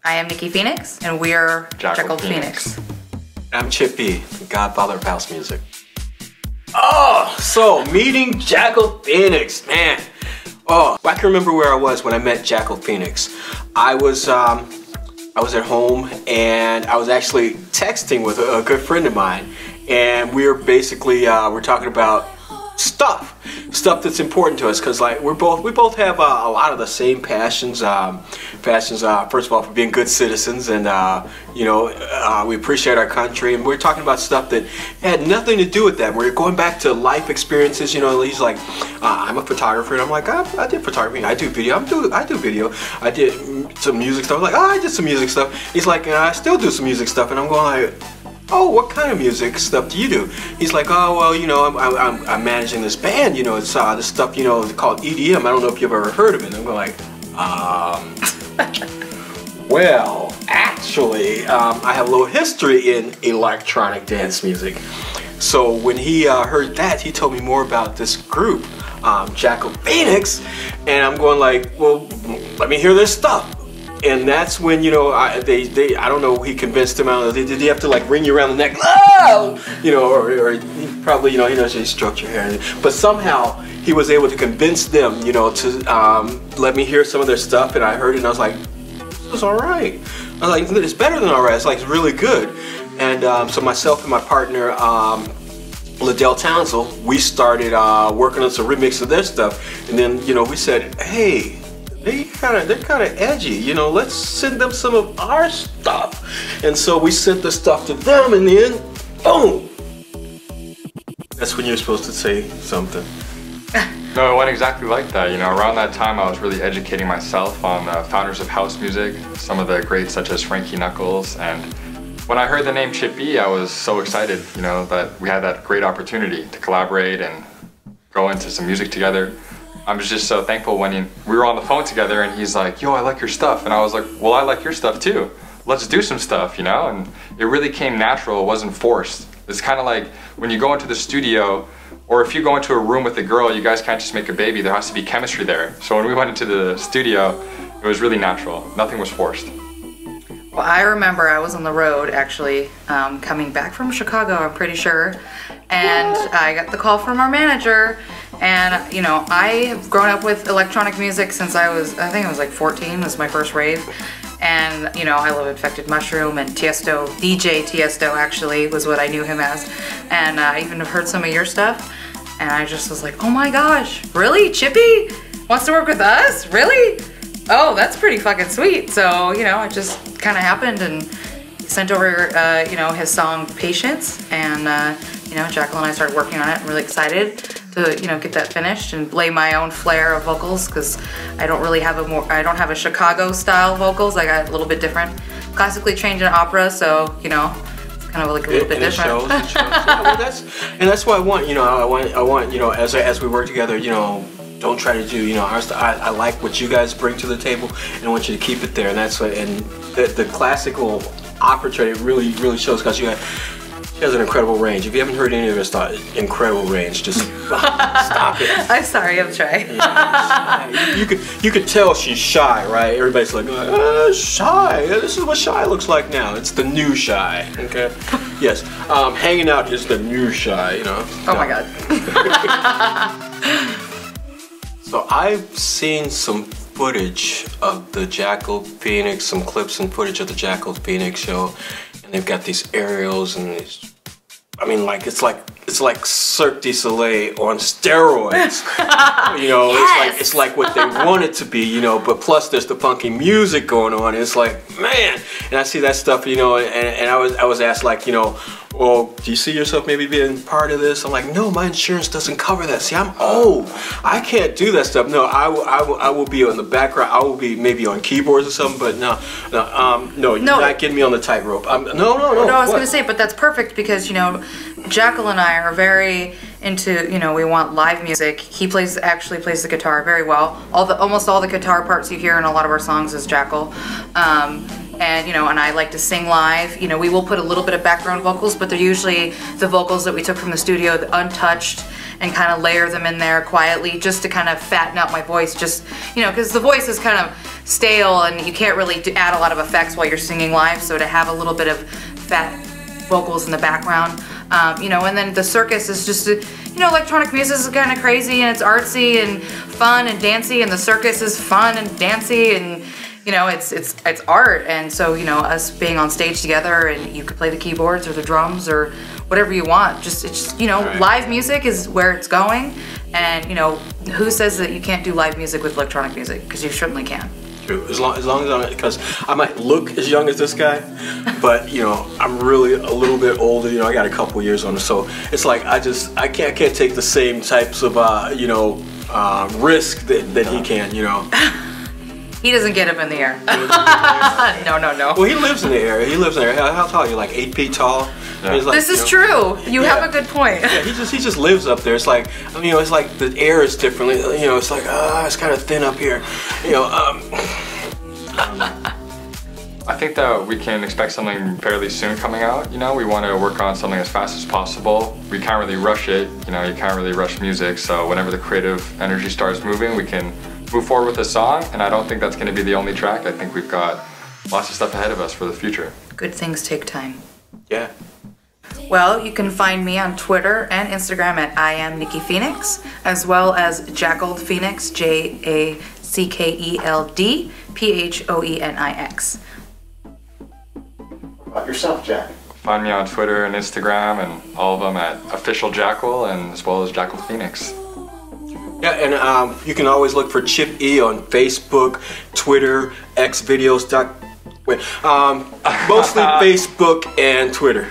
I am Nikki Phoenix, and we're Jackeled Phoenix. I'm Chip E, the Godfather of House music. Oh, so meeting Jackeled Phoenix, man. Oh, I can remember where I was when I met Jackeled Phoenix. I was at home and I was actually texting with a good friend of mine, and we were basically we're talking about stuff that's important to us, because like we both have a lot of the same passions. First of all, for being good citizens, and we appreciate our country, and we're talking about stuff that had nothing to do with that. We're going back to life experiences. You know, he's like, I'm a photographer, and I'm like, I did photography, I do video, I do video, I did some music stuff. I'm like, I did some music stuff. He's like, I still do some music stuff, and I'm going like, oh, what kind of music stuff do you do? He's like, oh, well, you know, I'm managing this band, you know, it's this stuff, you know, called EDM. I don't know if you've ever heard of it. And I'm going like, well, actually, I have a little history in electronic dance music. So when he heard that, he told me more about this group, Jackeled Phoenix, and I'm going like, well, let me hear this stuff. And that's when, you know, I don't know, he convinced him. I don't know, did he have to like ring you around the neck? Oh! You know, or he probably, you know, he knows he stroked your hair. But somehow he was able to convince them, you know, to let me hear some of their stuff. And I heard it and I was like, this was alright. I was like, it's better than alright. It's like, it's really good. And so myself and my partner, Liddell Townsend, we started working on some remixes of their stuff. And then, you know, we said, hey, they're kind of edgy, you know, let's send them some of our stuff. And so we sent the stuff to them, and then boom, that's when you're supposed to say something. No, it went exactly like that. You know, around that time I was really educating myself on the founders of house music, some of the greats such as Frankie Knuckles. And when I heard the name Chip E, I was so excited, you know, that we had that great opportunity to collaborate and go into some music together. I was just so thankful when we were on the phone together and he's like, yo, I like your stuff. And I was like, well, I like your stuff too. Let's do some stuff, you know? And it really came natural, it wasn't forced. It's kind of like when you go into the studio, or if you go into a room with a girl, you guys can't just make a baby, there has to be chemistry there. So when we went into the studio, it was really natural. Nothing was forced. Well, I remember I was on the road actually, coming back from Chicago, I'm pretty sure, and I got the call from our manager. And you know, I have grown up with electronic music since I think I was like 14 was my first rave. And you know, I love Infected Mushroom and Tiesto, DJ Tiesto actually was what I knew him as. And I even have heard some of your stuff. And I just was like, oh my gosh, really? Chippy wants to work with us? Really? Oh, that's pretty fucking sweet. So, you know, it just kind of happened, and sent over, you know, his song Patience. And, you know, Jackel and I started working on it. I'm really excited to, you know, get that finished and lay my own flair of vocals, because I don't really have I don't have a Chicago style vocals. I got a little bit different. Classically trained in opera, so, you know, it's kind of like a little bit different. It shows. Yeah, well, that's what I want, you know, I want, you know, as we work together, you know, don't try to do, you know, our stuff. I like what you guys bring to the table, and I want you to keep it there. And that's what, and the classical opera trade really shows, because she has an incredible range. If you haven't heard any of her stuff, incredible range. Just stop it. I'm sorry, I'm trying. Yeah, you could tell she's shy, right? Everybody's like, shy. This is what shy looks like now. It's the new shy. Okay. Yes. Hanging out is the new shy. You know. Oh my God. So I've seen some footage of the Jackeled Phoenix, some clips and footage of the Jackeled Phoenix show. And they've got these aerials, and it's, I mean, like it's like Cirque du Soleil on steroids. You know, yes! it's like what they want it to be, you know. But plus, there's the funky music going on. It's like, man, and I see that stuff, you know. And I was asked, like, you know, well, do you see yourself maybe being part of this? I'm like, no, my insurance doesn't cover that. See, I'm old. I can't do that stuff. No, I will be on the background. I will be maybe on keyboards or something. But no, you're not getting me on the tightrope. No. I was gonna say, but that's perfect, because, you know, Jackel and I are very into, you know, we want live music. He actually plays the guitar very well. Almost all the guitar parts you hear in a lot of our songs is Jackel. And, you know, and I like to sing live. You know, we will put a little bit of background vocals, but they're usually the vocals that we took from the studio, untouched, and kind of layer them in there quietly, just to kind of fatten up my voice, just, you know, because the voice is kind of stale, and you can't really add a lot of effects while you're singing live. So to have a little bit of fat vocals in the background, you know, and then the circus is just, you know, electronic music is kind of crazy and it's artsy and fun and dancey, and the circus is fun and dancey, and you know, it's art. And so, you know, us being on stage together, and you could play the keyboards or the drums or whatever you want. It's you know, live music is where it's going. And you know, who says that you can't do live music with electronic music? Because you certainly can. True. As long as I'm, because I might look as young as this guy, but you know, I'm really a little bit older. You know, I got a couple years on it, so it's like I can't take the same types of you know, risk that he can. You know. He doesn't get up in the air. No. Well, he lives in the air. He lives in the air. How tall are you? Like 8 feet tall? Yeah. Like, this is true. You have a good point. Yeah, he just lives up there. It's like, you know, it's like the air is different. You know, it's like, it's kind of thin up here. You know, I think that we can expect something fairly soon coming out. You know, we want to work on something as fast as possible. We can't really rush it. You know, you can't really rush music. So whenever the creative energy starts moving, we can move forward with the song. And I don't think that's going to be the only track. I think we've got lots of stuff ahead of us for the future. Good things take time. yeah. Well, you can find me on Twitter and Instagram at I am Nikki Phoenix, as well as Jackeled Phoenix, JACKELD PHOENIX. What about yourself, Jack? Find me on Twitter and Instagram, and all of them at Official Jackal, and as well as Jackeled Phoenix. Yeah, and you can always look for Chip E on Facebook, Twitter, Xvideos. Mostly Facebook and Twitter.